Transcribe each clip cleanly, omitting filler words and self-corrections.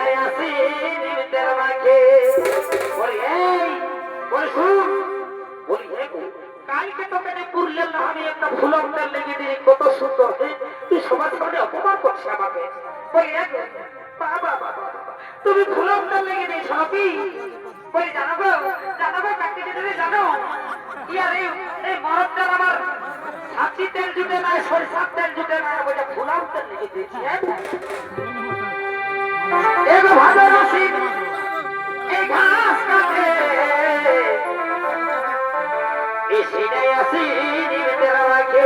সেটাই আসি নিমিতের মাকে বলি এই বলি শুন বলি কালকে তোকে পুরলেন না আমি একটা ফুলম তেল লেগে দিই কত সুন্দর তুই সবার সামনে অপমান করছিস আমাকে বলি বাবা বাবা তুমি ফুলম তেল লেগে দিয়েছ নাকি বলি জানাবো জানাবো কাকে দিতে জানো ইয়ার এই মরদটার আমার ছাঁচি তেল জুটে নাই সরিষার তেল জুটে নাই বলে ফুলম তেল লেগে দিয়েছি এগো ভালো রসিক এই ঘাস কাটে সেটাই আসি নিবেদন আমাকে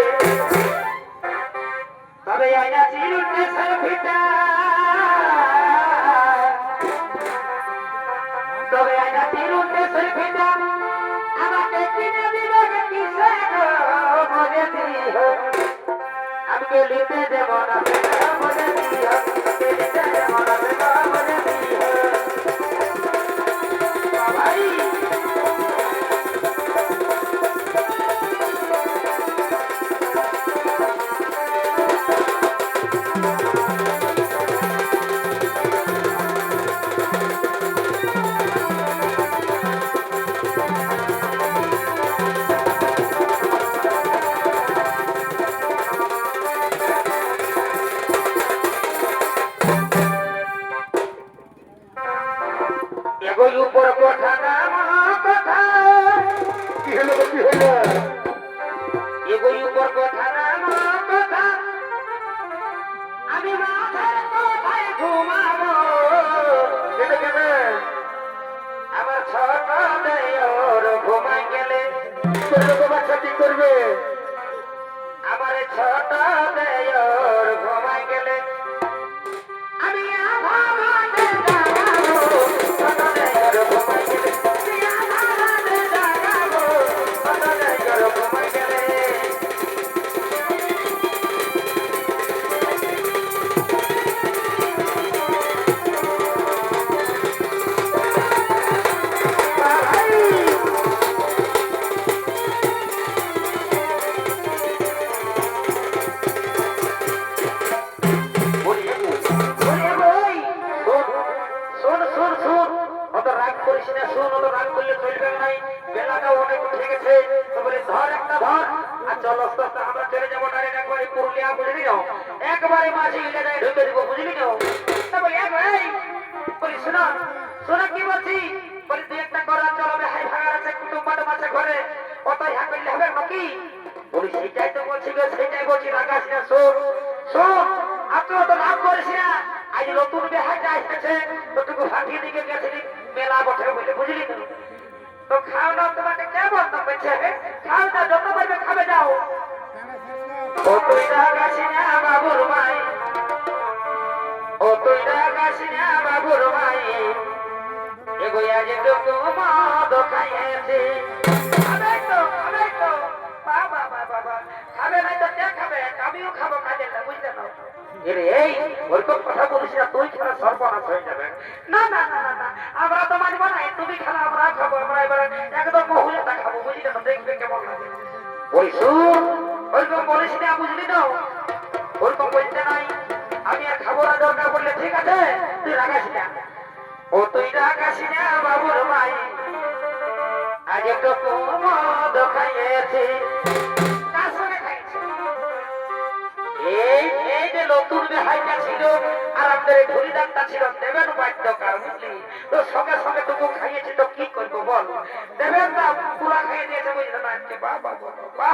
তবে আইনা চিরুতে সেলফিটা তবে আইনা চিরুতে সেলফিটা আমাকে কিনে দিবে কিসে মনে দিও আমি গেলিতে দেব না মনে দিও গেলিতে দেব না মনে দিও ভাই উপর কথা নাম কথা কি হলো এগোই উপর কথা নাম কথা আমি মাথার কোথায় ঘুমাবো আমার ছোট দেওর ঘুমাই গেলে বাচ্চা কি করবে আমার ছোট দেওর ঘুমাই গেলে আমি একবারে মাঝে ঢুকে দিব বুঝলি তো বলি বলি শোনা শোনা কি বলছি বলি তুই একটা করা চলবে হাই ভাগার আছে কুটুম বাটো মাছে ঘরে অতই হা করলে হবে নাকি বলি সেইটাই তো বলছি গো সেইটাই বলছি রাগাস না শোন শোন আপনি তো লাভ করিস না আজ নতুন বেহাইটা আসতেছে তোটুকু ফাটিয়ে দিকে গেছিলি মেলা বটে বলে বুঝলি তো তো খাও না তোমাকে কে বলতে পেয়েছে খাও না যত পারবে খাবে যাও ও তুই রাগাসি না বাবুর মাই ও তুই রাগাসি না বাবুর মাই এগো আজ তো মদ খাইয়েছে খাবে তো বাবা বাবা খাবে না তো কে খাবে আমিও খাবো কাজে না বুঝতে না এরে এই ওরকম কথা বলিস না তুই খেলা সর্বনাশ হয়ে যাবে না না না না আমরা তো মানবো না তুমি খেলা আমরা খাবো আমরা এবার একদম মহুলাটা খাবো বুঝলি তো দেখবে কেমন লাগে ওই শুন ওরকম বলিস না বুঝলি তো ওরকম বলতে নাই আমি আর খাবো না দরকার বললে ঠিক আছে তুই রাগাস না ও তুই রাগাস না বাবুর ভাই আজ একটু মদ খাইয়েছি কার সঙ্গে খাইছি এই যে নতুন বেহাইটা ছিল আর আমাদের ধরিদারটা ছিল দেবেন বাধ্যকার বুঝলি তো সঙ্গে সঙ্গে টুকু খাইয়েছি তো কি করবো বল দেবেন না পুরা খাইয়ে দিয়েছে বুঝলি না বাবা বাবা